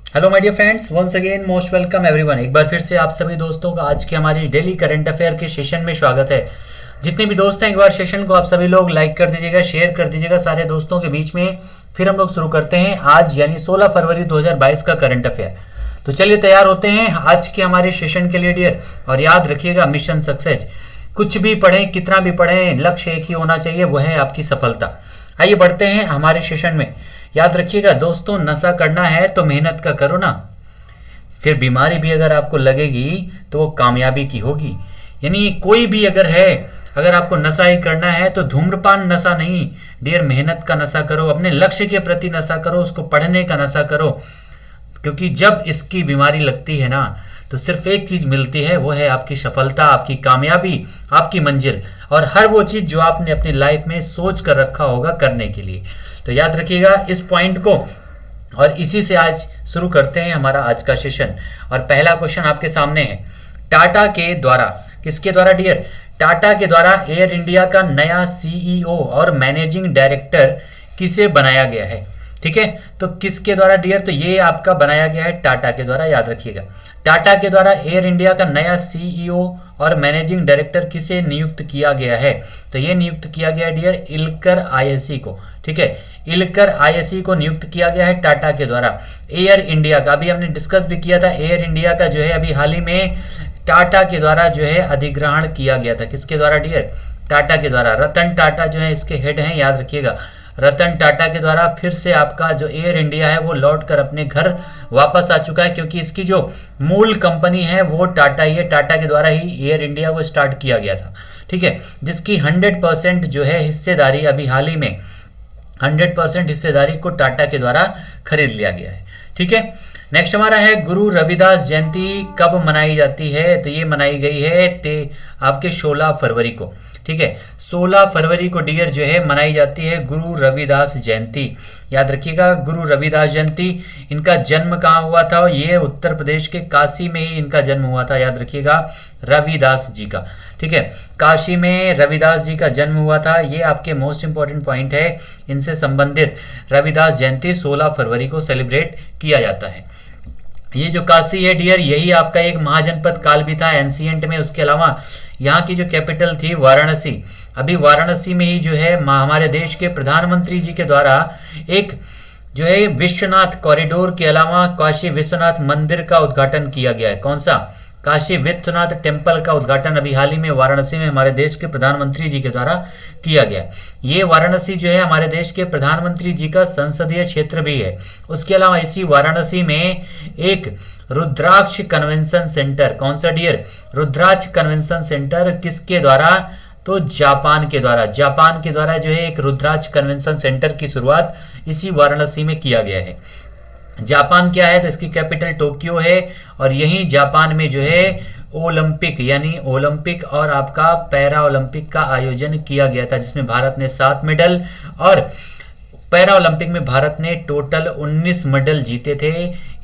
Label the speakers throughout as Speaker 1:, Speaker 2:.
Speaker 1: Hello my dear friends, once again most welcome everyone. एक बार फिर से आप सभी दोस्तों का आज के हमारी डेली करंट अफेयर के सेशन में स्वागत है। जितने भी दोस्त हैं एक बार सेशन को आप सभी लोग लाइक कर दीजिएगा, शेयर कर दीजिएगा सारे दोस्तों के बीच में। फिर हम लोग शुरू करते हैं आज यानी 16 फरवरी 2022 का करंट अफेयर। तो चलिए तैयार होते हैं आज के हमारे सेशन के लिए डियर। और याद रखिएगा मिशन सक्सेस, कुछ भी पढ़ें कितना भी पढ़ें लक्ष्य एक ही होना चाहिए, वह है आपकी सफलता। आइए बढ़ते हैं हमारे सेशन में। याद रखिएगा दोस्तों, नशा करना है तो मेहनत का करो ना, फिर बीमारी भी अगर आपको लगेगी तो वो कामयाबी की होगी। यानी कोई भी अगर है, अगर आपको नशा ही करना है तो धूम्रपान नशा नहीं डियर, मेहनत का नशा करो, अपने लक्ष्य के प्रति नशा करो, उसको पढ़ने का नशा करो। क्योंकि जब इसकी बीमारी लगती है ना तो सिर्फ एक चीज मिलती है, वो है आपकी सफलता, आपकी कामयाबी, आपकी मंजिल और हर वो चीज जो आपने अपनी लाइफ में सोच कर रखा होगा करने के लिए। तो याद रखिएगा इस पॉइंट को और इसी से आज शुरू करते हैं हमारा आज का सेशन। और पहला क्वेश्चन आपके सामने है, टाटा के द्वारा, किसके द्वारा डियर? टाटा के द्वारा एयर इंडिया का नया सीईओ और मैनेजिंग डायरेक्टर किसे बनाया गया है? ठीक है, तो किसके द्वारा डियर? तो ये आपका बनाया गया है टाटा के द्वारा। याद रखिएगा टाटा के द्वारा एयर इंडिया का नया सीईओ और मैनेजिंग डायरेक्टर किसे नियुक्त किया गया है? तो ये नियुक्त किया गया डियर इल्कर आईएससी को। ठीक है, इल्कर आईएससी को नियुक्त किया गया है टाटा के द्वारा। एयर इंडिया का अभी हमने डिस्कस भी किया था, एयर इंडिया का जो है अभी हाल ही में टाटा के द्वारा जो है अधिग्रहण किया गया था। किसके द्वारा डियर? टाटा के द्वारा। रतन टाटा जो है इसके हेड हैं, याद रखिएगा। रतन टाटा के द्वारा फिर से आपका जो एयर इंडिया है वो लौट कर अपने घर वापस आ चुका है, क्योंकि इसकी जो मूल कंपनी है वो टाटा ही है। टाटा के द्वारा ही एयर इंडिया को स्टार्ट किया गया था। ठीक है, जिसकी 100% जो है हिस्सेदारी अभी हाल ही में 100% हिस्सेदारी को टाटा के द्वारा खरीद लिया गया है। ठीक है, नेक्स्ट हमारा है गुरु रविदास जयंती कब मनाई जाती है? तो ये मनाई गई है आपके 16 फरवरी को। ठीक है, 16 फरवरी को डियर जो है मनाई जाती है गुरु रविदास जयंती। याद रखिएगा गुरु रविदास जयंती, इनका जन्म कहाँ हुआ था? ये उत्तर प्रदेश के काशी में ही इनका जन्म हुआ था। याद रखिएगा रविदास जी का। ठीक है, काशी में रविदास जी का जन्म हुआ था। ये आपके मोस्ट इंपॉर्टेंट पॉइंट है, इनसे संबंधित रविदास जयंती 16 फरवरी को सेलिब्रेट किया जाता है। ये जो काशी है डियर, यही आपका एक महाजनपद काल भी था एंशिएंट में। उसके अलावा यहाँ की जो कैपिटल थी वाराणसी, अभी वाराणसी में ही जो है हमारे देश के प्रधानमंत्री जी के द्वारा एक जो है विश्वनाथ कॉरिडोर के अलावा काशी विश्वनाथ मंदिर का उद्घाटन किया गया है। कौन सा? काशी विश्वनाथ टेम्पल का उद्घाटन अभी हाल ही में वाराणसी में हमारे देश के प्रधानमंत्री जी के द्वारा किया गया। ये वाराणसी जो है हमारे देश के प्रधानमंत्री जी का संसदीय क्षेत्र भी है। उसके अलावा इसी वाराणसी में एक रुद्राक्ष कन्वेंशन सेंटर, कौन सा डियर? रुद्राक्ष कन्वेंशन सेंटर किसके द्वारा? तो जापान के द्वारा। जापान के द्वारा जो है एक रुद्राक्ष कन्वेंशन सेंटर की शुरुआत इसी वाराणसी में किया गया है। जापान क्या है? तो इसकी कैपिटल टोक्यो है और यहीं जापान में जो है ओलंपिक यानी ओलंपिक और आपका पैरा ओलंपिक का आयोजन किया गया था, जिसमें भारत ने 7 मेडल और पैरा ओलंपिक में भारत ने टोटल 19 मेडल जीते थे।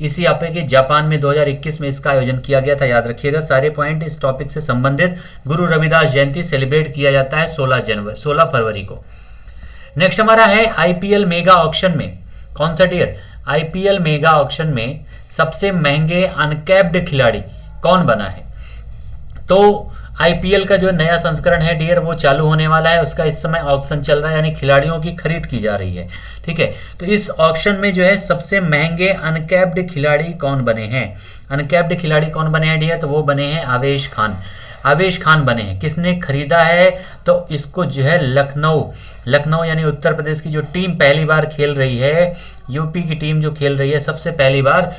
Speaker 1: इसी आपके जापान में 2021 में इसका आयोजन किया गया था। याद रखिएगा सारे पॉइंट इस टॉपिक से संबंधित। गुरु रविदास जयंती सेलिब्रेट किया जाता है 16 फरवरी को। नेक्स्ट हमारा है आईपीएल मेगा ऑक्शन में, कौन सा डियर? आईपीएल मेगा ऑक्शन में सबसे महंगे अनकैप्ड खिलाड़ी कौन बना है? तो आईपीएल का जो नया संस्करण है डियर वो चालू होने वाला है, उसका इस समय ऑक्शन चल रहा है, यानी खिलाड़ियों की खरीद की जा रही है। ठीक है, तो इस ऑक्शन में जो है सबसे महंगे अनकैप्ड खिलाड़ी कौन बने हैं? अनकैप्ड खिलाड़ी कौन बने हैं डियर? तो वो बने हैं आवेश खान। आवेश खान बने हैं। किसने खरीदा है? तो इसको जो है लखनऊ यानी उत्तर प्रदेश की जो टीम पहली बार खेल रही है, यूपी की टीम जो खेल रही है सबसे पहली बार,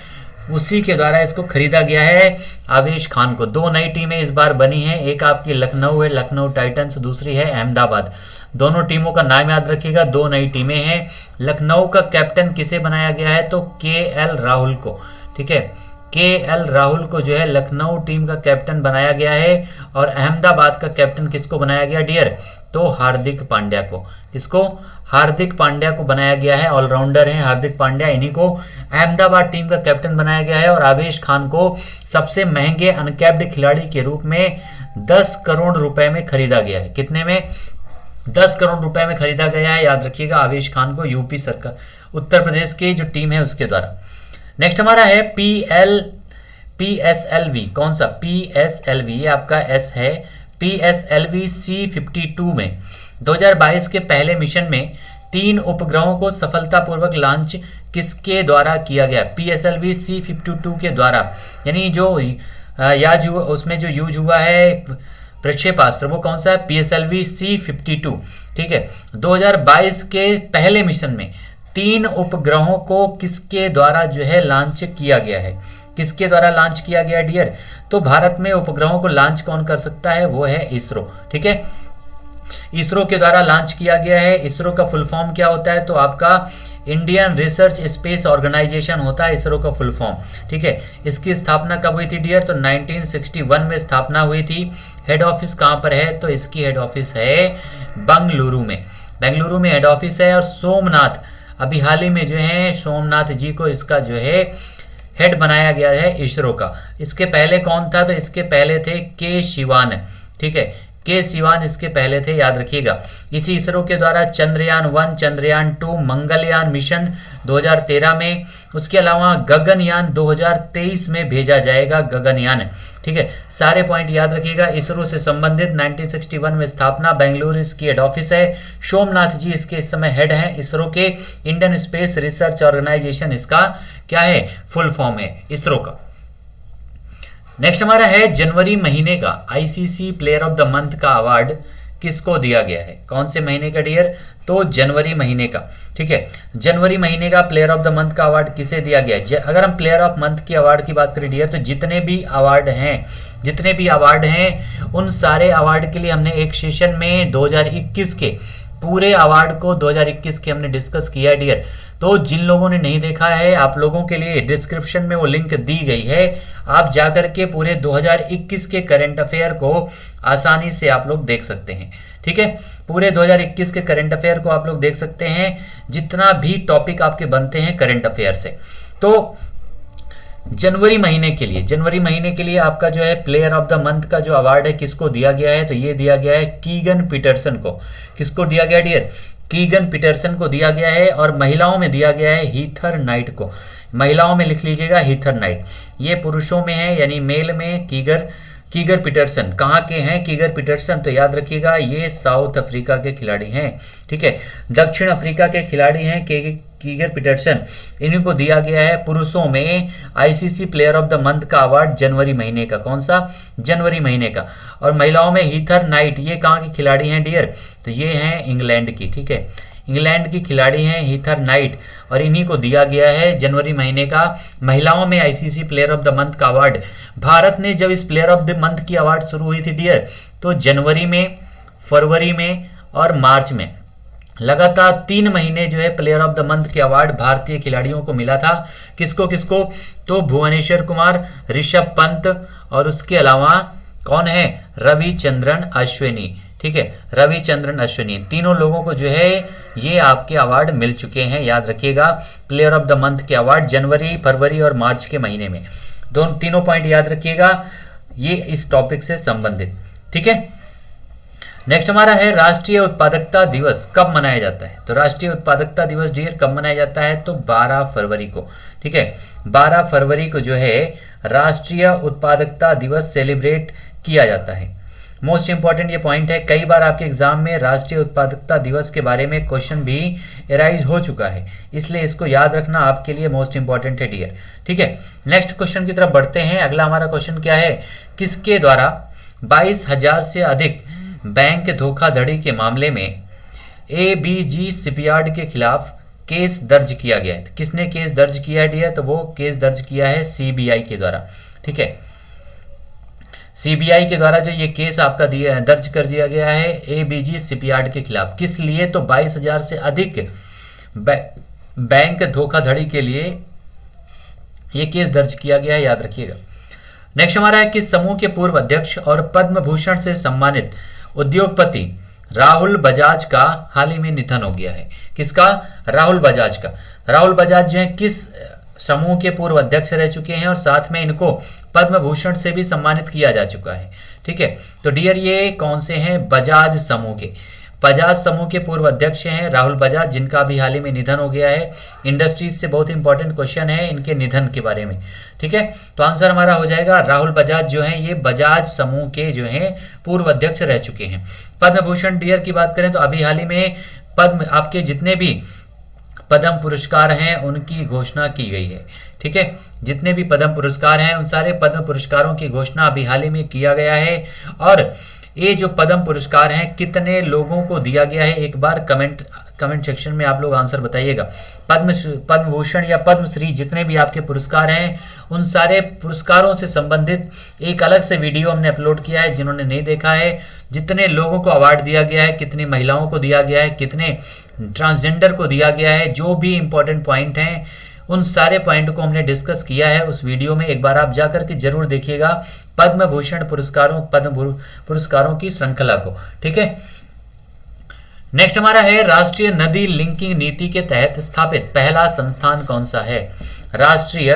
Speaker 1: उसी के द्वारा इसको खरीदा गया है आवेश खान को। 2 नई टीमें इस बार बनी हैं, एक आपकी लखनऊ है, लखनऊ टाइटंस, दूसरी है अहमदाबाद। दोनों टीमों का नाम याद रखिएगा, 2 नई टीमें हैं। लखनऊ का कैप्टन किसे बनाया गया है? तो केएल राहुल को। ठीक है, केएल राहुल को जो है लखनऊ टीम का कैप्टन बनाया गया है। और अहमदाबाद का कैप्टन किसको बनाया गया डियर? तो हार्दिक पांड्या को। किसको? हार्दिक पांड्या को बनाया गया है। ऑलराउंडर है हार्दिक पांड्या, इन्हीं को अहमदाबाद टीम का कैप्टन बनाया गया है। और आवेश खान को सबसे महंगे अनकैप्ड खिलाड़ी के रूप में 10 करोड़ रुपए में खरीदा गया है। कितने में? 10 करोड़ रुपए में खरीदा गया है। याद रखिएगा आवेश खान को यूपी सरकार, उत्तर प्रदेश की जो टीम है उसके द्वारा। नेक्स्ट हमारा है PSLV। कौन सा? PSLV, ये आपका S है। PSLV C-52 में 2022 के पहले मिशन में 3 उपग्रहों को सफलतापूर्वक लॉन्च किसके द्वारा किया गया? PSLV C-52 के द्वारा, यानी जो याज हुआ उसमें जो यूज हुआ है प्रक्षेपास्त्र, वो कौन सा है? PSLV C-52। ठीक है, 2022 के पहले मिशन में 3 उपग्रहों को किसके द्वारा जो है लॉन्च किया गया है? किसके द्वारा लॉन्च किया गया डियर? तो भारत में उपग्रहों को लॉन्च कौन कर सकता है? वो है इसरो। ठीक है, इसरो के द्वारा लॉन्च किया गया है। इसरो का फुल फॉर्म क्या होता है? तो आपका इंडियन रिसर्च स्पेस ऑर्गेनाइजेशन होता है इसरो का फुल फॉर्म। ठीक है, इसकी स्थापना कब हुई थी डियर? तो 1961 में स्थापना हुई थी। हेड ऑफिस कहाँ पर है? तो इसकी हेड ऑफिस है बेंगलुरु में। बेंगलुरु में हेड ऑफिस है। और सोमनाथ, अभी हाल ही में जो है सोमनाथ जी को इसका जो है हेड बनाया गया है इसरो का। इसके पहले कौन था? तो इसके पहले थे के शिवान। ठीक है, के शिवान इसके पहले थे, याद रखिएगा। इसी इसरो के द्वारा चंद्रयान 1, चंद्रयान 2, मंगलयान मिशन 2013 में, उसके अलावा गगनयान 2023 में भेजा जाएगा, गगनयान। ठीक है, सारे पॉइंट याद रखिएगा। इसरो से संबंधित 1961 में स्थापना, बेंगलुरु इसकी हेड ऑफिस है। सोमनाथ जी इसके इस समय हेड हैं इसरो के। इंडियन स्पेस रिसर्च ऑर्गेनाइजेशन इसका क्या है? फुल फॉर्म है इसरो का। नेक्स्ट हमारा है जनवरी महीने का ICC player of the month का अवार्ड किसको दिया गया है? कौन से महीने का डियर? तो जनवरी महीने का। ठीक है, जनवरी महीने का प्लेयर ऑफ द मंथ का अवार्ड किसे दिया गया है? अगर हम प्लेयर ऑफ मंथ के अवार्ड की बात करें डियर, तो जितने भी अवार्ड हैं उन सारे अवार्ड के लिए हमने एक सेशन में 2021 के पूरे अवार्ड को 2021 के हमने डिस्कस किया है डियर। तो जिन लोगों ने नहीं देखा है, आप लोगों के लिए डिस्क्रिप्शन में वो लिंक दी गई है। आप जाकर के पूरे 2021 के करंट अफेयर को आसानी से आप लोग देख सकते हैं। ठीक है, पूरे 2021 के करंट अफेयर को आप लोग देख सकते हैं, जितना भी टॉपिक आपके बनते हैं करंट अफेयर से। तो जनवरी महीने के लिए आपका जो है प्लेयर ऑफ द मंथ का जो अवार्ड है किसको दिया गया है? तो ये दिया गया है कीगन पीटरसन को। किसको दिया गया डियर? कीगन पीटरसन को दिया गया है। और महिलाओं में दिया गया है हीथर नाइट को। महिलाओं में लिख लीजिएगा हीथर नाइट। ये पुरुषों में है, यानी मेल में कीगर पीटरसन। कहाँ के हैं कीगर पीटरसन? तो याद रखिएगा ये साउथ अफ्रीका के खिलाड़ी हैं। ठीक है, दक्षिण अफ्रीका के खिलाड़ी हैं कीगर पीटरसन। इन्हीं को दिया गया है पुरुषों में ICC player of the month का अवार्ड जनवरी महीने का। कौन सा? जनवरी महीने का। और महिलाओं में हीथर नाइट, ये कहाँ की खिलाड़ी हैं डियर? तो ये हैं इंग्लैंड की। ठीक है, इंग्लैंड की खिलाड़ी हैं हीथर नाइट, और इन्हीं को दिया गया है जनवरी महीने का महिलाओं में ICC player of the month का अवार्ड। भारत ने जब इस प्लेयर ऑफ द मंथ की अवार्ड शुरू हुई थी डियर, तो जनवरी में, फरवरी में और मार्च में लगातार 3 महीने जो है प्लेयर ऑफ द मंथ के अवार्ड भारतीय खिलाड़ियों को मिला था। किसको किसको? तो भुवनेश्वर कुमार, ऋषभ पंत और उसके अलावा कौन है? रविचंद्रन अश्विनी। ठीक है, रविचंद्रन अश्विनी, तीनों लोगों को जो है ये आपके अवार्ड मिल चुके हैं। याद रखिएगा, प्लेयर ऑफ द मंथ के अवार्ड जनवरी, फरवरी और मार्च के महीने में। तीनों पॉइंट याद रखिएगा, ये इस टॉपिक से संबंधित। ठीक है, नेक्स्ट हमारा है राष्ट्रीय उत्पादकता दिवस कब मनाया जाता है? तो राष्ट्रीय उत्पादकता दिवस डियर कब मनाया जाता है? तो 12 फरवरी को। ठीक है, 12 फरवरी को जो है राष्ट्रीय उत्पादकता दिवस सेलिब्रेट किया जाता है। मोस्ट इंपॉर्टेंट ये पॉइंट है, कई बार आपके एग्जाम में राष्ट्रीय उत्पादकता दिवस के बारे में क्वेश्चन भी एराइज हो चुका है, इसलिए इसको याद रखना आपके लिए मोस्ट इंपॉर्टेंट है डियर। ठीक है, नेक्स्ट क्वेश्चन की तरफ बढ़ते हैं। अगला हमारा क्वेश्चन क्या है? किसके द्वारा 22,000 से अधिक बैंक धोखाधड़ी के मामले में एबीजी शिपयार्ड के खिलाफ केस दर्ज किया गया है? किसने केस दर्ज किया है डियर? तो वो केस दर्ज किया है सीबीआई के द्वारा। ठीक है, सीबीआई के द्वारा जो ये केस आपका दर्ज कर दिया गया है एबीजी शिपयार्ड के खिलाफ। किस लिए? तो 22,000 से अधिक बैंक धोखाधड़ी के लिए ये केस दर्ज किया गया है, याद रखिएगा। नेक्स्ट हमारा है किस समूह के पूर्व अध्यक्ष और पद्म भूषण से सम्मानित उद्योगपति राहुल बजाज का हाल ही में निधन हो गया है? किसका? राहुल बजाज का। राहुल बजाज जो है किस समूह के पूर्व अध्यक्ष रह चुके हैं और साथ में इनको पद्म भूषण से भी सम्मानित किया जा चुका है। ठीक है, तो डियर ये कौन से हैं? बजाज समूह के। बजाज समूह के पूर्व अध्यक्ष हैं राहुल बजाज, जिनका अभी हाल ही में निधन हो गया है। इंडस्ट्रीज से बहुत इंपॉर्टेंट क्वेश्चन है इनके निधन के बारे में, ठीक है। तो आंसर हमारा हो जाएगा राहुल बजाज जो हैं ये बजाज समूह के जो हैं पूर्व अध्यक्ष रह चुके हैं। पद्म भूषण डियर की बात करें तो अभी हाल ही में पद्म आपके जितने भी पद्म पुरस्कार हैं उनकी घोषणा की गई है, ठीक है। जितने भी पद्म पुरस्कार हैं उन सारे पद्म पुरस्कारों की घोषणा अभी हाल ही में किया गया है। और ये जो पद्म पुरस्कार हैं कितने लोगों को दिया गया है, एक बार कमेंट सेक्शन में आप लोग आंसर बताइएगा। पद्म भूषण या पद्मश्री जितने भी आपके पुरस्कार हैं उन सारे पुरस्कारों से संबंधित एक अलग से वीडियो हमने अपलोड किया है, जिन्होंने नहीं देखा है। जितने लोगों को अवार्ड दिया गया है, कितनी महिलाओं को दिया गया है, कितने ट्रांसजेंडर को दिया गया है, जो भी इंपॉर्टेंट पॉइंट हैं उन सारे पॉइंट को हमने डिस्कस किया है उस वीडियो में। एक बार आप जाकर के जरूर देखिएगा पद्म भूषण पद्म पुरस्कारों की श्रृंखला को, ठीक है। नेक्स्ट हमारा है राष्ट्रीय नदी लिंकिंग नीति के तहत स्थापित पहला संस्थान कौन सा है। राष्ट्रीय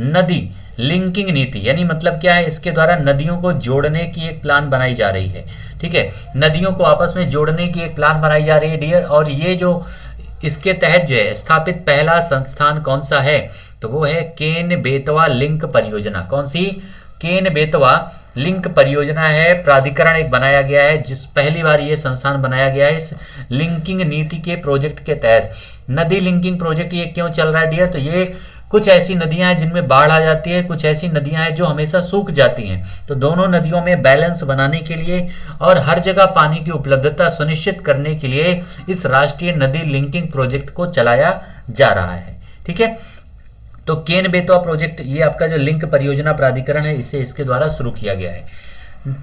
Speaker 1: नदी लिंकिंग नीति यानी मतलब क्या है, इसके द्वारा नदियों को जोड़ने की एक प्लान बनाई जा रही है, ठीक है। नदियों को आपस में जोड़ने की एक प्लान बनाई जा रही है डियर। और ये जो इसके तहत जो है स्थापित पहला संस्थान कौन सा है, तो वो है केन बेतवा लिंक परियोजना। कौन सी? केन बेतवा लिंक परियोजना है। प्राधिकरण एक बनाया गया है, जिस पहली बार ये संस्थान बनाया गया है इस लिंकिंग नीति के प्रोजेक्ट के तहत। नदी लिंकिंग प्रोजेक्ट ये क्यों चल रहा है डियर, तो ये कुछ ऐसी नदियां हैं जिनमें बाढ़ आ जाती है, कुछ ऐसी नदियां हैं जो हमेशा सूख जाती हैं। तो दोनों नदियों में बैलेंस बनाने के लिए और हर जगह पानी की उपलब्धता सुनिश्चित करने के लिए इस राष्ट्रीय नदी लिंकिंग प्रोजेक्ट को चलाया जा रहा है, ठीक है। तो केन बेतवा प्रोजेक्ट ये आपका जो लिंक परियोजना प्राधिकरण है इसे इसके द्वारा शुरू किया गया है।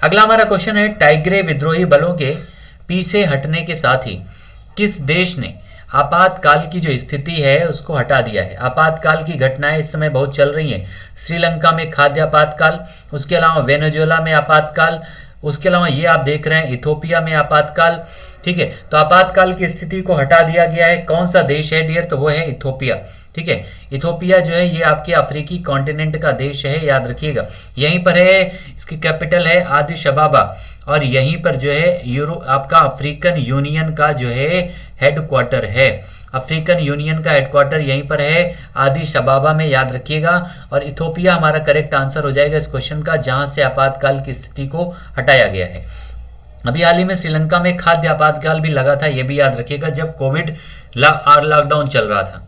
Speaker 1: अगला हमारा क्वेश्चन है टाइग्रे विद्रोही बलों के पीछे हटने के साथ ही किस देश ने आपातकाल की जो स्थिति है उसको हटा दिया है। आपातकाल की घटनाएं इस समय बहुत चल रही हैं। श्रीलंका में खाद्य आपातकाल, उसके अलावा वेनेजुएला में आपातकाल, उसके अलावा ये आप देख रहे हैं इथोपिया में आपातकाल, ठीक है। तो आपातकाल की स्थिति को हटा दिया गया है। कौन सा देश है डियर, तो वो है इथोपिया, ठीक है। इथोपिया जो है ये आपके अफ्रीकी कॉन्टिनेंट का देश है, याद रखिएगा। यहीं पर है, इसकी कैपिटल है आदिस अबाबा और यहीं पर जो है आपका अफ्रीकन यूनियन का जो है हेडक्वार्टर है। अफ्रीकन यूनियन का हेडक्वार्टर यहीं पर है आदिस अबाबा में, याद रखिएगा। और इथोपिया हमारा करेक्ट आंसर हो जाएगा इस क्वेश्चन का, जहां से आपातकाल की स्थिति को हटाया गया है। अभी हाल ही में श्रीलंका में खाद्य आपातकाल भी लगा था, यह भी याद रखिएगा, जब कोविड लॉकडाउन चल रहा था।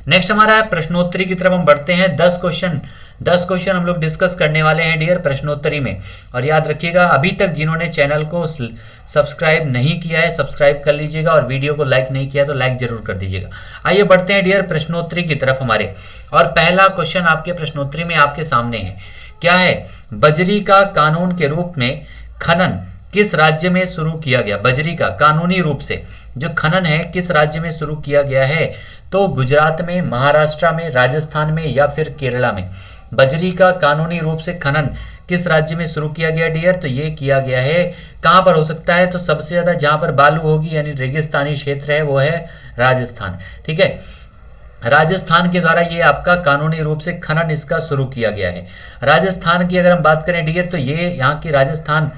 Speaker 1: नेक्स्ट हमारा है प्रश्नोत्तरी की तरफ हम बढ़ते हैं। 10 क्वेश्चन हम लोग डिस्कस करने वाले हैं डियर प्रश्नोत्तरी में। और याद रखिएगा अभी तक जिन्होंने चैनल को सब्सक्राइब नहीं किया है सब्सक्राइब कर लीजिएगा, और वीडियो को लाइक नहीं किया तो लाइक जरूर कर दीजिएगा। आइए बढ़ते हैं डियर प्रश्नोत्तरी की तरफ हमारे। और पहला क्वेश्चन आपके प्रश्नोत्तरी में आपके सामने है, क्या है? बजरी का कानून के रूप में खनन किस राज्य में शुरू किया गया? बजरी का कानूनी रूप से जो खनन है किस राज्य में शुरू किया गया है? तो गुजरात में, महाराष्ट्र में, राजस्थान में या फिर केरला में। बजरी का कानूनी रूप से खनन किस राज्य में शुरू किया गया डियर? तो ये किया गया है, कहां पर हो सकता है? तो सबसे ज्यादा जहां पर बालू होगी यानी रेगिस्तानी क्षेत्र है वो है राजस्थान, ठीक है। राजस्थान के द्वारा ये आपका कानूनी रूप से खनन इसका शुरू किया गया है। राजस्थान की अगर हम बात करें डियर तो ये यहाँ की राजस्थान,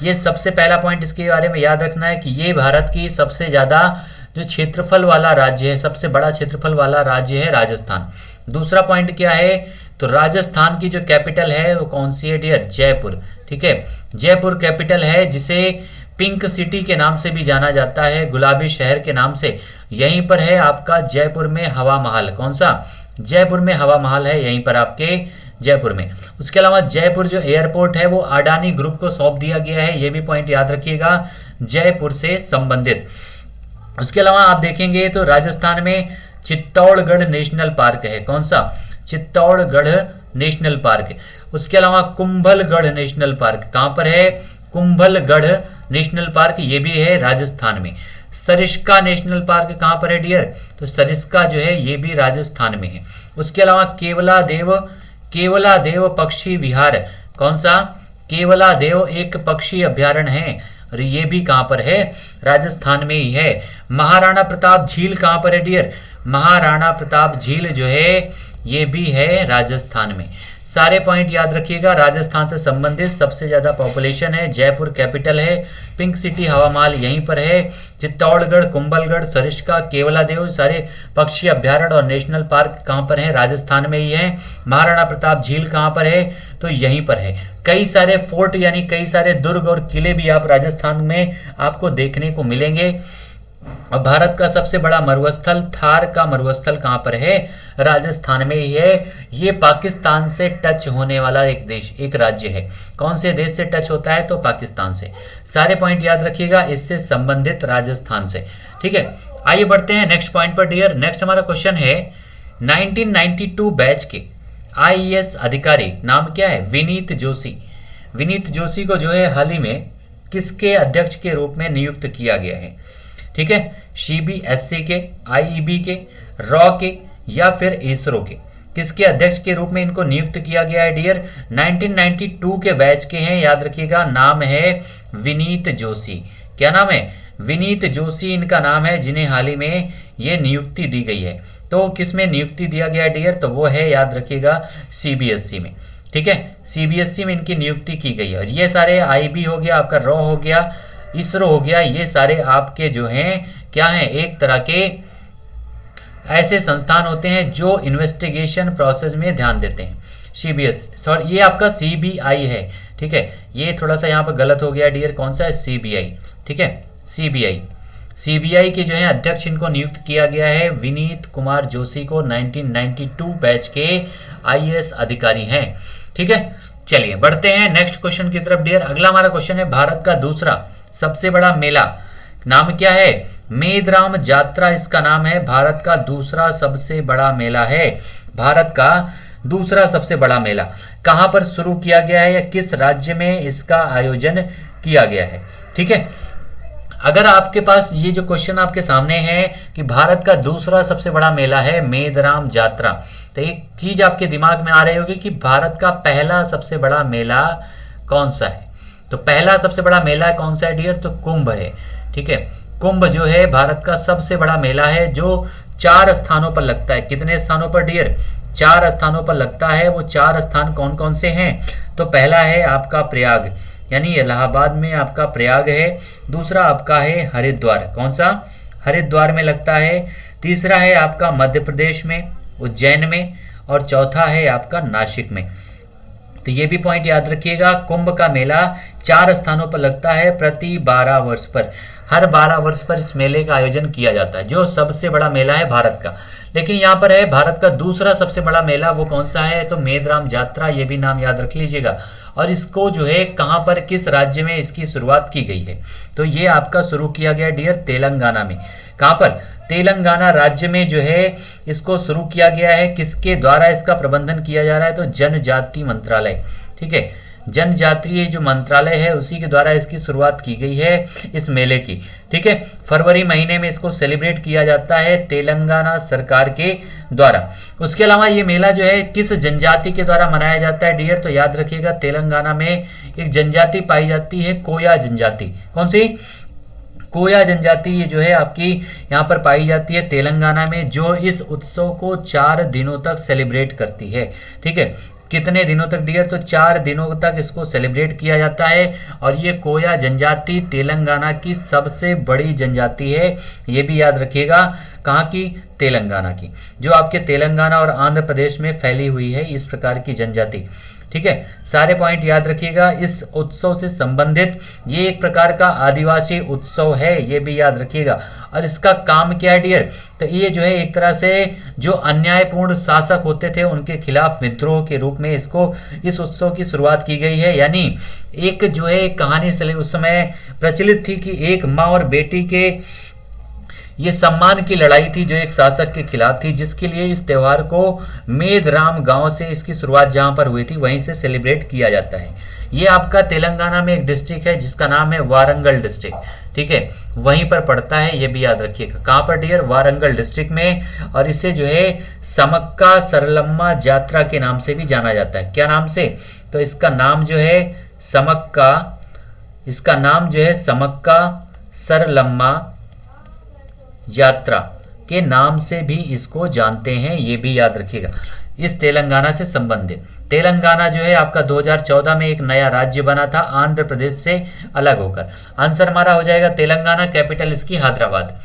Speaker 1: ये सबसे पहला पॉइंट इसके बारे में याद रखना है कि ये भारत की सबसे ज्यादा जो क्षेत्रफल वाला राज्य है, सबसे बड़ा क्षेत्रफल वाला राज्य है राजस्थान। दूसरा पॉइंट क्या है? तो राजस्थान की जो कैपिटल है वो कौन सी है डियर? जयपुर, ठीक है। जयपुर कैपिटल है, जिसे पिंक सिटी के नाम से भी जाना जाता है, गुलाबी शहर के नाम से। यहीं पर है आपका जयपुर में हवा महल। कौन सा? जयपुर में हवा महल है यहीं पर आपके जयपुर में। उसके अलावा जयपुर जो एयरपोर्ट है वो अडानी ग्रुप को सौंप दिया गया है, ये भी पॉइंट याद रखिएगा, जयपुर से संबंधित। उसके अलावा आप देखेंगे तो राजस्थान में चित्तौड़गढ़ नेशनल पार्क है। कौन सा? Chittorgarh national park. उसके अलावा कुंभलगढ़ नेशनल पार्क कहां पर है? कुंभलगढ़ नेशनल पार्क ये भी है राजस्थान में। सरिस्का नेशनल पार्क कहां पर है डियर? तो सरिस्का जो है ये भी राजस्थान में है। उसके अलावा केवलादेव पक्षी विहार, कौन सा? केवलादेव एक पक्षी अभ्यारण्य है और ये भी कहां पर है? राजस्थान में ही है। महाराणा प्रताप झील कहां पर है डियर? महाराणा प्रताप झील जो है ये भी है राजस्थान में। सारे पॉइंट याद रखिएगा। राजस्थान से संबंधित सबसे ज्यादा पॉपुलेशन है, जयपुर कैपिटल है, पिंक सिटी हवा महल यहीं पर है, चित्तौड़गढ़, कुंभलगढ़, सरिस्का, केवलादेव सारे पक्षी अभ्यारण्य और नेशनल पार्क कहाँ पर है? राजस्थान में ही है। महाराणा प्रताप झील कहाँ पर है? तो यहीं पर है। कई सारे फोर्ट यानी कई सारे दुर्ग और किले भी आप राजस्थान में आपको देखने को मिलेंगे। और भारत का सबसे बड़ा मरुस्थल थार का मरुस्थल कहाँ पर है? राजस्थान में ही है। ये पाकिस्तान से टच होने वाला एक देश, एक राज्य है। कौन से देश से टच होता है? तो पाकिस्तान से। सारे पॉइंट याद रखिएगा इससे संबंधित राजस्थान से। ठीक है, आइए बढ़ते हैं नेक्स्ट पॉइंट पर डियर। नेक्स्ट हमारा क्वेश्चन है 1992 बैच के आईएएस अधिकारी नाम क्या है? विनीत जोशी। विनीत जोशी को जो है हाल ही में किसके अध्यक्ष के रूप में नियुक्त किया गया है? ठीक है, सीबीएसई के, आईईबी के, रॉ के या फिर इसरो के, किसके अध्यक्ष के रूप में इनको नियुक्त किया गया है डियर? 1992 के बैच के हैं, याद रखिएगा। नाम है विनीत जोशी। क्या नाम है? विनीत जोशी इनका नाम है, जिन्हें हाल ही में ये नियुक्ति दी गई है। तो किस में नियुक्ति दिया गया डियर? तो वो है, याद रखिएगा, सीबीएसई में। ठीक है, सीबीएसई में इनकी नियुक्ति की गई है। और ये सारे आईबी हो गया, आपका रॉ हो गया, इसरो हो गया, ये सारे आपके जो हैं क्या हैं? एक तरह के ऐसे संस्थान होते हैं जो इन्वेस्टिगेशन प्रोसेस में ध्यान देते हैं। सीबीएस सॉरी, ये आपका सीबीआई है। ठीक है, ये थोड़ा सा यहाँ पर गलत हो गया डियर। कौन सा है? सीबीआई। ठीक है, सीबीआई। सीबीआई के जो है अध्यक्ष इनको नियुक्त किया गया है, विनीत कुमार जोशी को। 1992 बैच के आईएएस अधिकारी हैं। ठीक है, चलिए बढ़ते हैं नेक्स्ट क्वेश्चन की तरफ डियर। अगला हमारा क्वेश्चन है भारत का दूसरा सबसे बड़ा मेला नाम क्या है? मेदराम जात्रा इसका नाम है। भारत का दूसरा सबसे बड़ा मेला है। भारत का दूसरा सबसे बड़ा मेला कहां पर शुरू किया गया है या किस राज्य में इसका आयोजन किया गया है? ठीक है, अगर आपके पास ये जो क्वेश्चन आपके सामने है कि भारत का दूसरा सबसे बड़ा मेला है मेदराम जात्रा, तो एक चीज आपके दिमाग में आ रही होगी कि भारत का पहला सबसे बड़ा मेला कौन सा है? तो पहला सबसे बड़ा मेला कौन सा है डियर? तो कुंभ है। ठीक है, कुंभ जो है भारत का सबसे बड़ा मेला है, जो 4 स्थानों पर लगता है। कितने स्थानों पर डियर? 4 स्थानों पर लगता है। वो 4 स्थान कौन कौन से हैं? तो पहला है आपका प्रयाग, यानी इलाहाबाद में आपका प्रयाग है। दूसरा आपका है हरिद्वार। कौन सा? हरिद्वार में लगता है। तीसरा है आपका मध्य प्रदेश में, उज्जैन में। और चौथा है आपका नासिक में। तो ये भी पॉइंट याद रखिएगा, कुंभ का मेला 4 स्थानों पर लगता है प्रति 12 वर्ष पर। हर 12 वर्ष पर इस मेले का आयोजन किया जाता है, जो सबसे बड़ा मेला है भारत का। लेकिन यहाँ पर है भारत का दूसरा सबसे बड़ा मेला, वो कौन सा है? तो मेदराम जात्रा, ये भी नाम याद रख लीजिएगा। और इसको जो है कहाँ पर, किस राज्य में इसकी शुरुआत की गई है? तो ये आपका शुरू किया गया डियर तेलंगाना में। कहाँ पर? तेलंगाना राज्य में जो है इसको शुरू किया गया है। किसके द्वारा इसका प्रबंधन किया जा रहा है? तो जनजाति मंत्रालय। ठीक है, जनजातीय जो मंत्रालय है उसी के द्वारा इसकी शुरुआत की गई है इस मेले की। ठीक है, फरवरी महीने में इसको सेलिब्रेट किया जाता है तेलंगाना सरकार के द्वारा। उसके अलावा ये मेला जो है किस जनजाति के द्वारा मनाया जाता है डियर? तो याद रखिएगा, तेलंगाना में एक जनजाति पाई जाती है, कोया जनजाति। कौन सी? कोया जनजाति। ये जो है आपकी यहाँ पर पाई जाती है तेलंगाना में, जो इस उत्सव को 4 दिनों तक सेलिब्रेट करती है। ठीक है, कितने दिनों तक डियर? तो 4 दिनों तक इसको सेलिब्रेट किया जाता है। और ये कोया जनजाति तेलंगाना की सबसे बड़ी जनजाति है, ये भी याद रखिएगा। कहाँ की? तेलंगाना की, जो आपके तेलंगाना और आंध्र प्रदेश में फैली हुई है इस प्रकार की जनजाति। ठीक है, सारे पॉइंट याद रखिएगा। इस उत्सव से संबंधित ये एक प्रकार का आदिवासी उत्सव है, ये भी याद रखिएगा। और इसका काम क्या है डियर? तो ये जो है एक तरह से जो अन्यायपूर्ण शासक होते थे उनके खिलाफ विद्रोह के रूप में इसको, इस उत्सव की शुरुआत की गई है। यानी एक जो है कहानी उस समय प्रचलित थी कि एक माँ और बेटी के ये सम्मान की लड़ाई थी जो एक शासक के खिलाफ थी, जिसके लिए इस त्योहार को मेदराम गांव से इसकी शुरुआत जहां पर हुई थी वहीं से सेलिब्रेट किया जाता है। ये आपका तेलंगाना में एक डिस्ट्रिक्ट है जिसका नाम है वारंगल डिस्ट्रिक्ट। ठीक है, वहीं पर पड़ता है, ये भी याद रखिएगा। कहाँ पर डियर? वारंगल डिस्ट्रिक्ट में। और इसे जो है समक्का सरलम्मा यात्रा के नाम से भी जाना जाता है। क्या नाम से? तो इसका नाम जो है समक्का, इसका नाम जो है समक्का सरलम्मा यात्रा के नाम से भी इसको जानते हैं, ये भी याद रखिएगा, इस तेलंगाना से संबंधित। तेलंगाना जो है आपका 2014 में एक नया राज्य बना था आंध्र प्रदेश से अलग होकर। आंसर हमारा हो जाएगा तेलंगाना, कैपिटल इसकी हैदराबाद।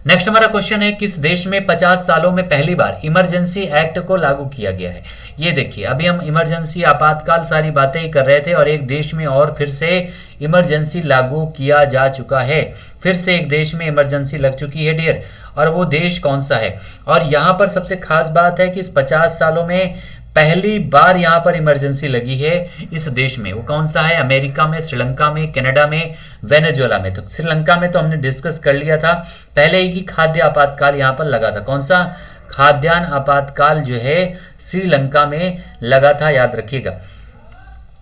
Speaker 1: नेक्स्ट हमारा क्वेश्चन है, किस देश में 50 सालों में पहली बार इमरजेंसी एक्ट को लागू किया गया है? ये देखिए, अभी हम इमरजेंसी आपातकाल सारी बातें ही कर रहे थे और एक देश में और फिर से इमरजेंसी लागू किया जा चुका है। फिर से एक देश में इमरजेंसी लग चुकी है डियर, और वो देश कौन सा है? और यहाँ पर सबसे खास बात है कि इस 50 सालों में पहली बार यहाँ पर इमरजेंसी लगी है इस देश में। वो कौन सा है? अमेरिका में, श्रीलंका में, कनाडा में, वेनेजुएला में। तो श्रीलंका में तो हमने डिस्कस कर लिया था पहले ही कि खाद्य आपातकाल यहाँ पर लगा था। कौन सा? खाद्यान्न आपातकाल जो है श्रीलंका में लगा था, याद रखिएगा।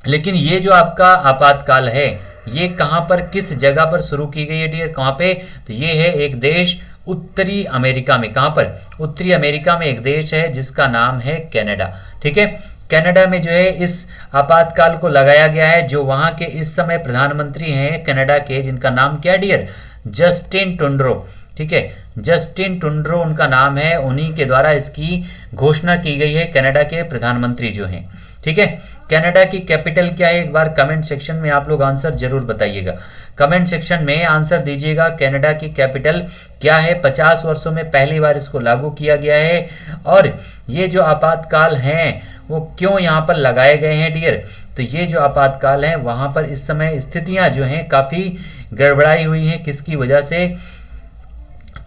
Speaker 1: लेकिन ये जो आपका आपातकाल है ये कहाँ पर, किस जगह पर शुरू की गई है डियर? कहाँ पे? तो ये है एक देश उत्तरी अमेरिका में। कहाँ पर? उत्तरी अमेरिका में एक देश है जिसका नाम है कनाडा। ठीक है, कनाडा में जो है इस आपातकाल को लगाया गया है। जो वहाँ के इस समय प्रधानमंत्री हैं कनाडा के, जिनका नाम क्या डियर? Justin Trudeau. ठीक है, जस्टिन ट्रूडो उनका नाम है, उन्हीं के द्वारा इसकी घोषणा की गई है, कनाडा के प्रधानमंत्री जो हैं। ठीक है, कनाडा की कैपिटल क्या है? एक बार कमेंट सेक्शन में आप लोग आंसर जरूर बताइएगा। कमेंट सेक्शन में आंसर दीजिएगा, कनाडा की कैपिटल क्या है? 50 वर्षों में पहली बार इसको लागू किया गया है। और ये जो आपातकाल हैं वो क्यों यहाँ पर लगाए गए हैं डियर? तो ये जो आपातकाल है वहाँ पर इस समय स्थितियाँ जो हैं काफ़ी गड़बड़ाई हुई हैं। किसकी वजह से?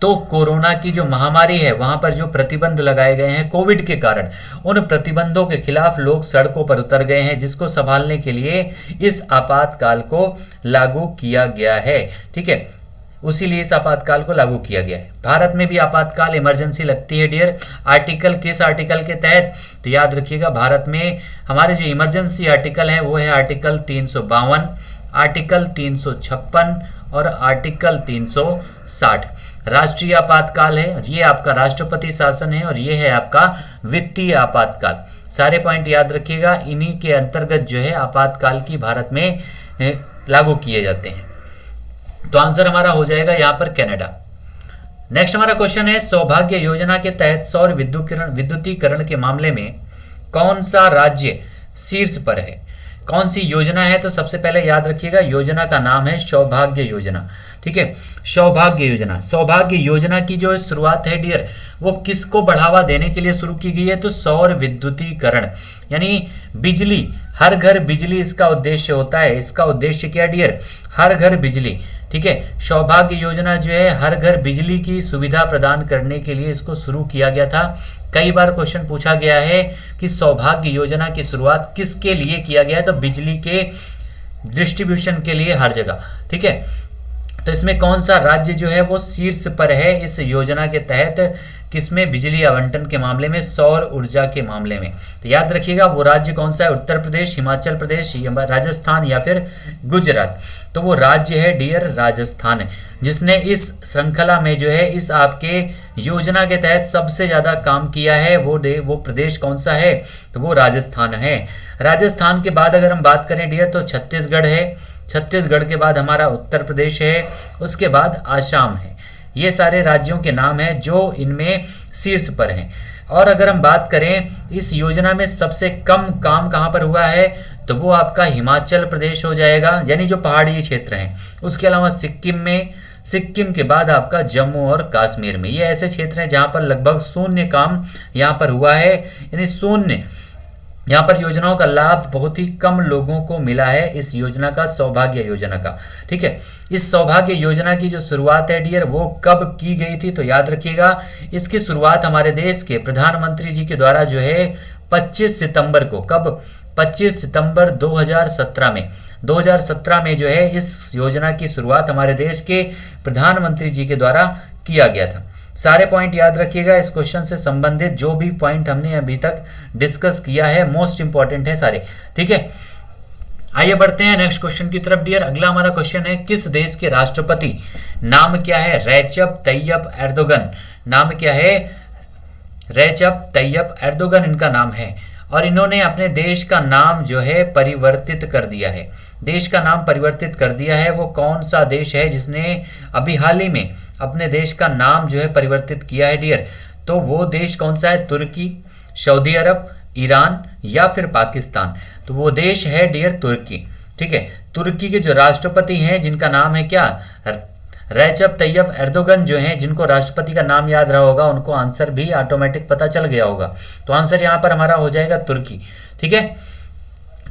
Speaker 1: तो कोरोना की जो महामारी है वहां पर जो प्रतिबंध लगाए गए हैं कोविड के कारण, उन प्रतिबंधों के खिलाफ लोग सड़कों पर उतर गए हैं, जिसको संभालने के लिए इस आपातकाल को लागू किया गया है। ठीक है, उसीलिए इस आपातकाल को लागू किया गया है। भारत में भी आपातकाल इमरजेंसी लगती है डियर। आर्टिकल, किस आर्टिकल के तहत? तो याद रखिएगा, भारत में हमारे जो इमरजेंसी आर्टिकल है वो है आर्टिकल 352, आर्टिकल 356 और आर्टिकल 360। राष्ट्रीय आपातकाल है और ये आपका राष्ट्रपति शासन है, और ये है आपका वित्तीय आपातकाल। सारे पॉइंट याद रखिएगा, इन्हीं के अंतर्गत जो है आपातकाल की भारत में लागू किए जाते हैं। तो आंसर हमारा हो जाएगा यहाँ पर कनाडा। नेक्स्ट हमारा क्वेश्चन है, सौभाग्य योजना के तहत सौर विद्युतीकरण के मामले में कौन सा राज्य शीर्ष पर है? कौन सी योजना है? तो सबसे पहले याद रखिएगा, योजना का नाम है सौभाग्य योजना। ठीक है, सौभाग्य योजना। सौभाग्य योजना की जो शुरुआत है डियर, वो किसको बढ़ावा देने के लिए शुरू की गई है? तो सौर विद्युतीकरण, यानी बिजली, हर घर बिजली इसका उद्देश्य होता है। इसका उद्देश्य क्या डियर? हर घर बिजली। ठीक है, सौभाग्य योजना जो है हर घर बिजली की सुविधा प्रदान करने के लिए इसको शुरू किया गया था। कई बार क्वेश्चन पूछा गया है कि सौभाग्य योजना की शुरुआत किसके लिए किया गया है? तो बिजली के डिस्ट्रीब्यूशन के लिए हर जगह। ठीक है, तो इसमें कौन सा राज्य जो है वो शीर्ष पर है इस योजना के तहत? किसमें? बिजली आवंटन के मामले में, सौर ऊर्जा के मामले में। तो याद रखिएगा वो राज्य कौन सा है? उत्तर प्रदेश, हिमाचल प्रदेश, राजस्थान या फिर गुजरात। तो वो राज्य है डियर राजस्थान है, जिसने इस श्रृंखला में जो है इस आपके योजना के तहत सबसे ज्यादा काम किया है। वो प्रदेश कौन सा है? तो वो राजस्थान है। राजस्थान के बाद अगर हम बात करें डियर तो छत्तीसगढ़ है, छत्तीसगढ़ के बाद हमारा उत्तर प्रदेश है, उसके बाद आसाम है। ये सारे राज्यों के नाम हैं जो इनमें शीर्ष पर हैं। और अगर हम बात करें इस योजना में सबसे कम काम कहाँ पर हुआ है, तो वो आपका हिमाचल प्रदेश हो जाएगा, यानी जो पहाड़ी क्षेत्र हैं। उसके अलावा सिक्किम में, सिक्किम के बाद आपका जम्मू और कश्मीर में। ये ऐसे क्षेत्र हैं जहाँ पर लगभग शून्य काम यहाँ पर हुआ है, यानी शून्य। यहाँ पर योजनाओं का लाभ बहुत ही कम लोगों को मिला है इस योजना का, सौभाग्य योजना का। ठीक है, इस सौभाग्य योजना की जो शुरुआत है डियर वो कब की गई थी? तो याद रखिएगा, इसकी शुरुआत हमारे देश के प्रधानमंत्री जी के द्वारा जो है 25 सितंबर को, कब? 25 सितंबर 2017 में। 2017 में जो है इस योजना की शुरुआत हमारे देश के प्रधानमंत्री जी के द्वारा किया गया था। सारे पॉइंट याद रखिएगा, इस क्वेश्चन से संबंधित जो भी पॉइंट हमने अभी तक डिस्कस किया है मोस्ट इंपॉर्टेंट है सारे। ठीक है, आइए बढ़ते हैं नेक्स्ट क्वेश्चन की तरफ डियर। अगला हमारा क्वेश्चन है, किस देश के राष्ट्रपति नाम क्या है? रेचप तैयप एर्दोगन। नाम क्या है? रेचप तैयप एर्दोगन इनका नाम है, और इन्होंने अपने देश का नाम जो है परिवर्तित कर दिया है। देश का नाम परिवर्तित कर दिया है। वो कौन सा देश है जिसने अभी हाल ही में अपने देश का नाम जो है परिवर्तित किया है डियर? तो वो देश कौन सा है? तुर्की, सऊदी अरब, ईरान या फिर पाकिस्तान। तो वो देश है डियर तुर्की। ठीक है, तुर्की के जो राष्ट्रपति हैं जिनका नाम है क्या, रेजब तैयब एर्दोगन जो हैं, जिनको राष्ट्रपति का नाम याद रहा होगा उनको आंसर भी ऑटोमेटिक पता चल गया होगा। तो आंसर यहाँ पर हमारा हो जाएगा तुर्की। ठीक है,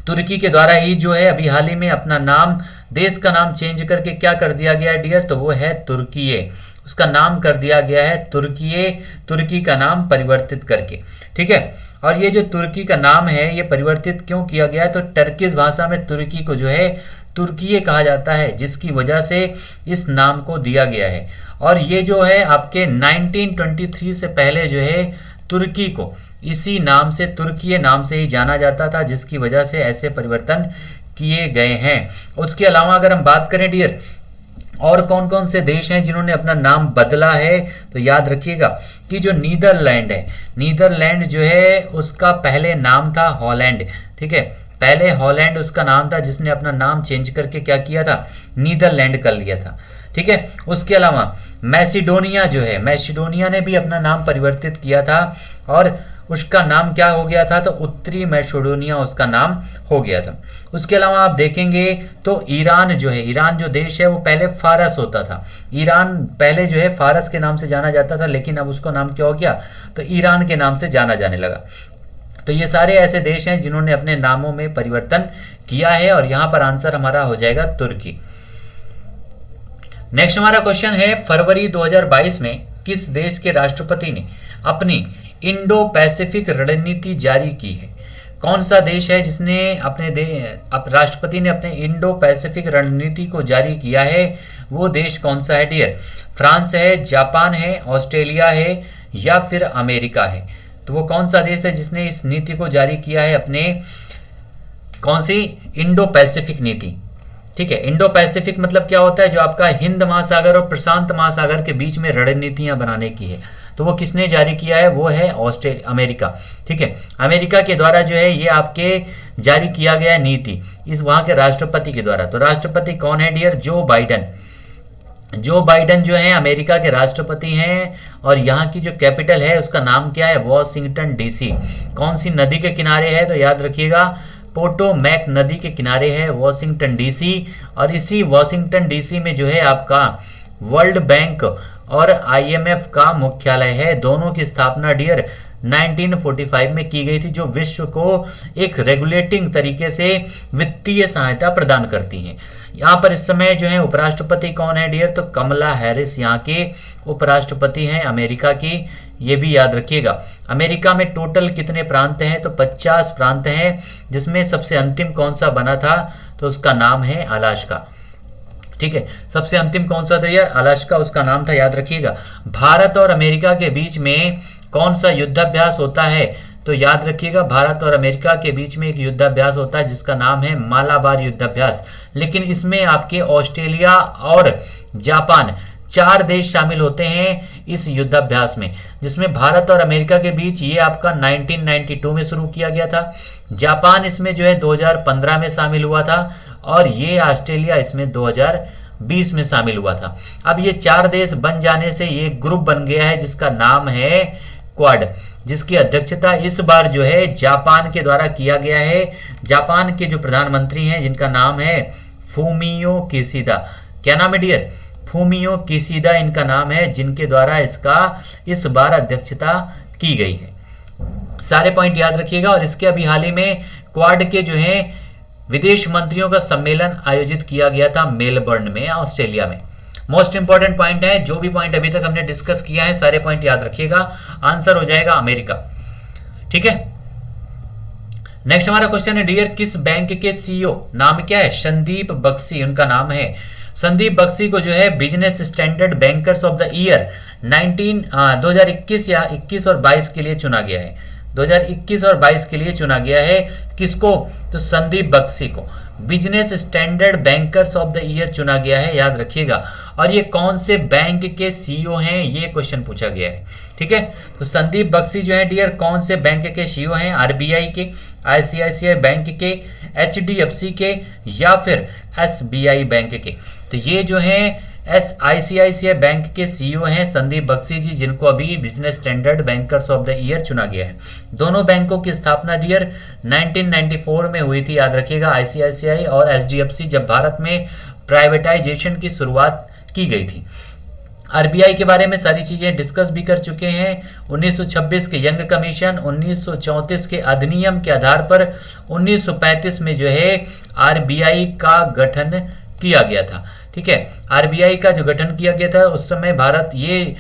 Speaker 1: तुर्की के द्वारा ही जो है अभी हाल ही में अपना नाम, देश का नाम चेंज करके क्या कर दिया गया है डियर, तो वो है तुर्कीये। उसका नाम कर दिया गया है तुर्कीये, तुर्की का नाम परिवर्तित करके। ठीक है, और ये जो तुर्की का नाम है ये परिवर्तित क्यों किया गया है, तो टर्किश भाषा में तुर्की को जो है तुर्कीये कहा जाता है, जिसकी वजह से इस नाम को दिया गया है। और ये जो है आपके 1923 से पहले जो है तुर्की को इसी नाम से, तुर्कीये नाम से ही जाना जाता था, जिसकी वजह से ऐसे परिवर्तन किए गए हैं। उसके अलावा अगर हम बात करें डियर और कौन कौन से देश हैं जिन्होंने अपना नाम बदला है, तो याद रखिएगा कि जो नीदरलैंड है, नीदरलैंड जो है उसका पहले नाम था हॉलैंड। ठीक है, पहले हॉलैंड उसका नाम था, जिसने अपना नाम चेंज करके क्या किया था, नीदरलैंड कर लिया था। ठीक है, उसके अलावा मैसिडोनिया जो है, मैसिडोनिया ने भी अपना नाम परिवर्तित किया था और उसका नाम क्या हो गया था, तो उत्तरी मैसिडोनिया उसका नाम हो गया था। उसके अलावा आप देखेंगे तो ईरान जो है, ईरान जो देश है वो पहले फारस होता था। ईरान पहले जो है फारस के नाम से जाना जाता था, लेकिन अब उसका नाम क्या हो गया, तो ईरान के नाम से जाना जाने लगा। तो ये सारे ऐसे देश हैं जिन्होंने अपने नामों में परिवर्तन किया है और यहाँ पर आंसर हमारा हो जाएगा तुर्की। नेक्स्ट हमारा क्वेश्चन है, फरवरी 2022 में किस देश के राष्ट्रपति ने अपनी इंडो पैसिफिक रणनीति जारी की है? कौन सा देश है जिसने अपने राष्ट्रपति ने अपने इंडो पैसिफिक रणनीति को जारी किया है? वो देश कौन सा है डियर? फ्रांस है, जापान है, ऑस्ट्रेलिया है या फिर अमेरिका है? तो वो कौन सा देश है जिसने इस नीति को जारी किया है, अपने कौन सी इंडो पैसिफिक नीति? ठीक है, इंडो पैसिफिक मतलब क्या होता है, जो आपका हिंद महासागर और प्रशांत महासागर के बीच में रणनीतियां बनाने की है। तो वो किसने जारी किया है, वो है अमेरिका। ठीक है, अमेरिका के द्वारा जो है ये आपके जारी किया गया नीति, इस वहां के राष्ट्रपति के द्वारा। तो राष्ट्रपति कौन है डियर? जो बाइडन। जो बाइडन जो है अमेरिका के राष्ट्रपति हैं और यहाँ की जो कैपिटल है उसका नाम क्या है, वॉशिंगटन डीसी। कौन सी नदी के किनारे है, तो याद रखिएगा पोटोमैक नदी के किनारे है वॉशिंगटन डीसी। और इसी वॉशिंगटन डीसी में जो है आपका वर्ल्ड बैंक और आईएमएफ का मुख्यालय है। दोनों की स्थापना डियर 1945 में की गई थी, जो विश्व को एक रेगुलेटिंग तरीके से वित्तीय सहायता प्रदान करती हैं। यहाँ पर इस समय जो है उपराष्ट्रपति कौन है डियर? तो कमला हैरिस यहाँ के उपराष्ट्रपति हैं अमेरिका की, ये भी याद रखिएगा। अमेरिका में टोटल कितने प्रांत हैं? तो 50 प्रांत हैं, जिसमें सबसे अंतिम कौन सा बना था, तो उसका नाम है अलास्का। ठीक है, सबसे अंतिम कौन सा था यार? अलास्का उसका नाम था, याद रखिएगा। भारत और अमेरिका के बीच में कौन सा युद्धाभ्यास होता है? तो याद रखिएगा भारत और अमेरिका के बीच में एक युद्धाभ्यास होता है जिसका नाम है मालाबार युद्धाभ्यास। लेकिन इसमें आपके ऑस्ट्रेलिया और जापान 4 देश शामिल होते हैं इस युद्धाभ्यास में, जिसमें भारत और अमेरिका के बीच ये आपका 1992 में शुरू किया गया था। जापान इसमें जो है 2015 में शामिल हुआ था और ये ऑस्ट्रेलिया इसमें 2020 में शामिल हुआ था। अब ये 4 देश बन जाने से ये ग्रुप बन गया है जिसका नाम है क्वाड, जिसकी अध्यक्षता इस बार जो है जापान के द्वारा किया गया है। जापान के जो प्रधानमंत्री हैं जिनका नाम है फूमियो किशिदा। क्या नाम है डियर? फूमियो किशिदा इनका नाम है, जिनके द्वारा इसका इस बार अध्यक्षता की गई है। सारे पॉइंट याद रखिएगा। और इसके अभी हाल ही में क्वाड के जो है विदेश मंत्रियों का सम्मेलन आयोजित किया गया था मेलबर्न में, ऑस्ट्रेलिया में। मोस्ट इंपॉर्टेंट पॉइंट है, जो भी पॉइंट अभी तक हमने डिस्कस किया है सारे पॉइंट याद रखिएगा। आंसर हो जाएगा अमेरिका। ठीक है, नेक्स्ट हमारा क्वेश्चन है डियर, किस बैंक के सीईओ नाम क्या है? संदीप बख्शी उनका नाम है। संदीप बख्शी को जो है business standard bankers of the year 2021 या 21 और 22 के लिए चुना गया है। 2021 और 22 के लिए चुना गया है। किसको? तो संदीप बख्शी को business standard bankers of the year चुना गया है, याद रखिएगा। और ये कौन से बैंक के सीईओ हैं, ये क्वेश्चन पूछा गया है। ठीक है, तो संदीप बख्शी जो है डियर कौन से बैंक के सीईओ हैं? आरबीआई के, आईसीआईसीआई बैंक के, एचडीएफसी के या फिर एसबीआई बैंक के। तो ये जो है आईसीआईसीआई बैंक के सीईओ हैं संदीप बख्शी जी, जिनको अभी business standard bankers of the year चुना गया है। दोनों बैंकों की स्थापना डियर 1994 में हुई थी, याद रखिएगा, आईसीआईसीआई और एचडीएफसी, जब भारत में प्राइवेटाइजेशन की शुरुआत की गई थी। आरबीआई के बारे में सारी चीजें डिस्कस भी कर चुके हैं। 1926 के यंग कमीशन, 1934 के अधिनियम के आधार पर 1935 में जो है आरबीआई का गठन किया गया था। ठीक है, आरबीआई का जो गठन किया गया था उस समय भारत, ये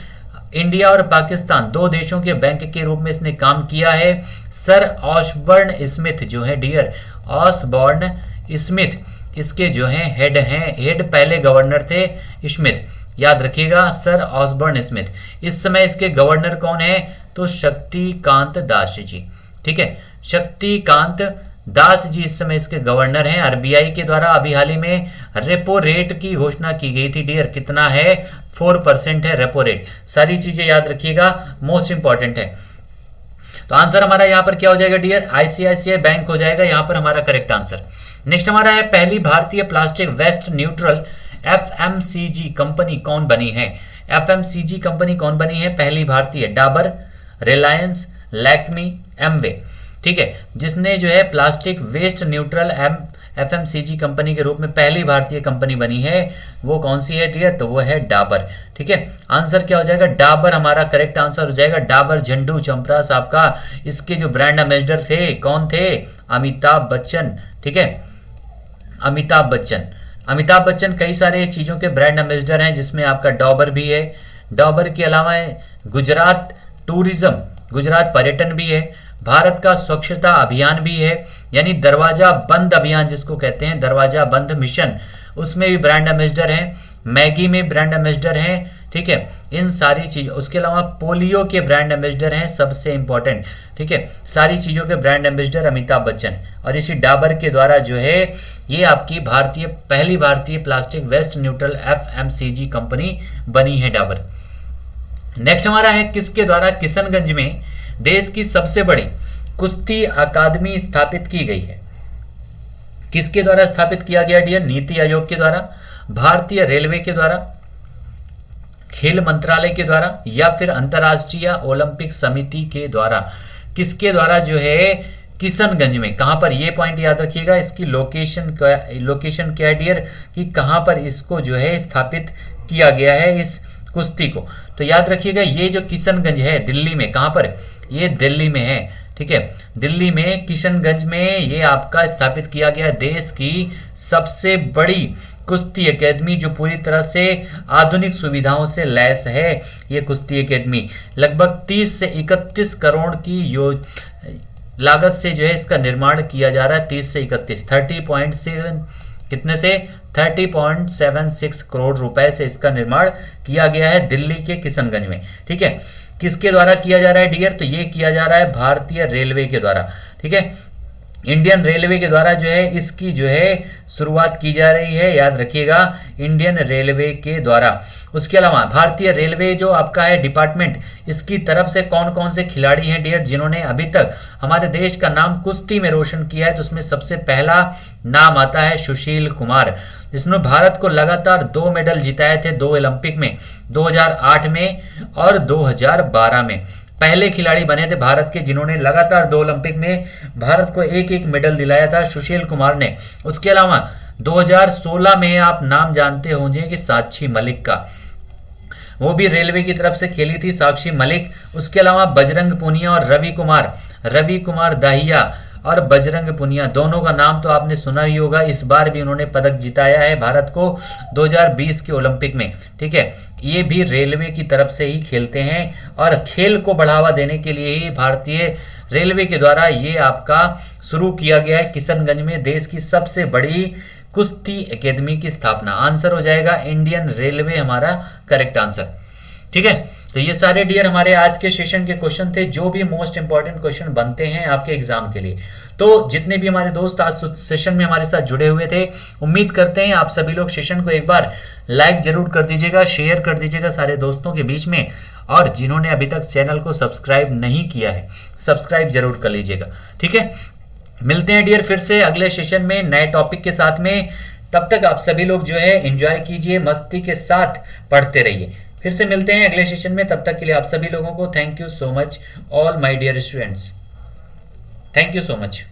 Speaker 1: इंडिया और पाकिस्तान दो देशों के बैंक के रूप में इसने काम किया है। सर ऑसबर्न स्मिथ जो है डियर, ऑसबर्न स्मिथ इसके जो है हेड पहले गवर्नर थे स्मिथ, याद रखिएगा, सर ऑसबर्न स्मिथ। इस समय इसके गवर्नर कौन है? तो शक्तिकांत दास जी। ठीक है, शक्तिकांत दास जी इस समय इसके गवर्नर हैं। आरबीआई के द्वारा अभी हाल ही में रेपो रेट की घोषणा की गई थी डियर, कितना है? 4% है रेपो रेट। सारी चीजें याद रखिएगा, मोस्ट इंपॉर्टेंट है। तो आंसर हमारा यहाँ पर क्या हो जाएगा डियर? आईसीआईसीआई बैंक हो जाएगा यहाँ पर हमारा करेक्ट आंसर। नेक्स्ट हमारा है पहली भारतीय plastic waste neutral FMCG company कौन बनी है? एफएमसीजी कंपनी कौन बनी है? पहली भारतीय, डाबर, रिलायंस, लैक्मी, एमवे। ठीक है, जिसने जो है plastic waste neutral FMCG company के रूप में पहली भारतीय कंपनी बनी है, वो कौन सी है डियर? तो वो है डाबर। ठीक है, आंसर क्या हो जाएगा? डाबर हमारा करेक्ट आंसर हो जाएगा। डाबर झंडू चंपरा साहब का, इसके जो ब्रांड एम्बेसडर थे कौन थे? अमिताभ बच्चन। ठीक है, अमिताभ बच्चन। अमिताभ बच्चन कई सारे चीज़ों के ब्रांड एम्बेसडर हैं, जिसमें आपका डॉबर भी है। डॉबर के अलावा गुजरात टूरिज्म, गुजरात पर्यटन भी है। भारत का स्वच्छता अभियान भी है, यानी दरवाजा बंद अभियान जिसको कहते हैं, दरवाजा बंद मिशन, उसमें भी ब्रांड एम्बेसडर हैं। मैगी में ब्रांड एम्बेसडर हैं। ठीक है, इन सारी चीज़ों, उसके अलावा पोलियो के ब्रांड एम्बेसडर हैं सबसे इंपॉर्टेंट। ठीक है, सारी चीज़ों के ब्रांड एम्बेसडर अमिताभ बच्चन, और इसी डाबर के द्वारा जो है ये आपकी पहली भारतीय plastic waste neutral FMCG company बनी है डाबर। नेक्स्ट हमारा है किसके द्वारा किशनगंज में देश की सबसे बड़ी कुश्ती अकादमी स्थापित की गई है? किसके द्वारा स्थापित किया गया डियर? नीति आयोग के द्वारा, भारतीय रेलवे के द्वारा, खेल मंत्रालय के द्वारा, या फिर अंतर्राष्ट्रीय ओलंपिक समिति के द्वारा? किसके द्वारा जो है किशनगंज में, कहां पर? ये पॉइंट याद रखिएगा, इसकी लोकेशन क्या है डियर, कि कहां पर इसको जो है स्थापित किया गया है इस कुश्ती को। तो याद रखिएगा ये जो किशनगंज है दिल्ली में, कहां पर? ये दिल्ली में है। ठीक है, दिल्ली में किशनगंज में ये आपका स्थापित किया गया देश की सबसे बड़ी कुश्ती एकेडमी, जो पूरी तरह से आधुनिक सुविधाओं से लैस है। ये कुश्ती एकेडमी लगभग 30 से 31 करोड़ की लागत से जो है इसका निर्माण किया जा रहा है। 30 से 31, 30.7 कितने से? 30.76 करोड़ रुपए से इसका निर्माण किया गया है दिल्ली के किशनगंज में। ठीक है, किसके द्वारा किया जा रहा है डियर? तो ये किया जा रहा है भारतीय रेलवे के द्वारा। ठीक है, इंडियन रेलवे के द्वारा जो है इसकी जो है शुरुआत की जा रही है, याद रखिएगा, इंडियन रेलवे के द्वारा। उसके अलावा भारतीय रेलवे जो आपका है डिपार्टमेंट, इसकी तरफ से कौन कौन से खिलाड़ी हैं डियर जिन्होंने अभी तक हमारे देश का नाम कुश्ती में रोशन किया है? तो उसमें सबसे पहला नाम आता है सुशील कुमार, जिसने भारत को लगातार 2 मेडल जिताए थे 2 ओलंपिक में, 2008 में और 2012 में। पहले खिलाड़ी बने थे भारत के जिन्होंने लगातार 2 ओलंपिक में भारत को एक एक मेडल दिलाया था, सुशील कुमार ने। उसके अलावा 2016 में आप नाम जानते होंगे कि साक्षी मलिक का, वो भी रेलवे की तरफ से खेली थी साक्षी मलिक। उसके अलावा बजरंग पुनिया और रवि कुमार दाहिया और बजरंग पुनिया, दोनों का नाम तो आपने सुना ही होगा। इस बार भी उन्होंने पदक जिताया है भारत को 2020 के ओलंपिक में। ठीक है, ये भी रेलवे की तरफ से ही खेलते हैं, और खेल को बढ़ावा देने के लिए ही भारतीय रेलवे के द्वारा ये आपका शुरू किया गया है किशनगंज में देश की सबसे बड़ी कुश्ती एकेडमी की स्थापना। आंसर हो जाएगा इंडियन रेलवे हमारा करेक्ट आंसर। ठीक है, तो ये सारे डियर हमारे आज के सेशन के क्वेश्चन थे, जो भी मोस्ट इंपॉर्टेंट क्वेश्चन बनते हैं आपके एग्जाम के लिए। तो जितने भी हमारे दोस्त आज सेशन में हमारे साथ जुड़े हुए थे, उम्मीद करते हैं आप सभी लोग सेशन को एक बार लाइक जरूर कर दीजिएगा, शेयर कर दीजिएगा सारे दोस्तों के बीच में, और जिन्होंने अभी तक चैनल को सब्सक्राइब नहीं किया है सब्सक्राइब जरूर कर लीजिएगा। ठीक है, मिलते हैं डियर फिर से अगले सेशन में नए टॉपिक के साथ में। तब तक आप सभी लोग जो है एंजॉय कीजिए, मस्ती के साथ पढ़ते रहिए। फिर से मिलते हैं अगले सेशन में, तब तक के लिए आप सभी लोगों को thank you so much all my dear students, thank you so much.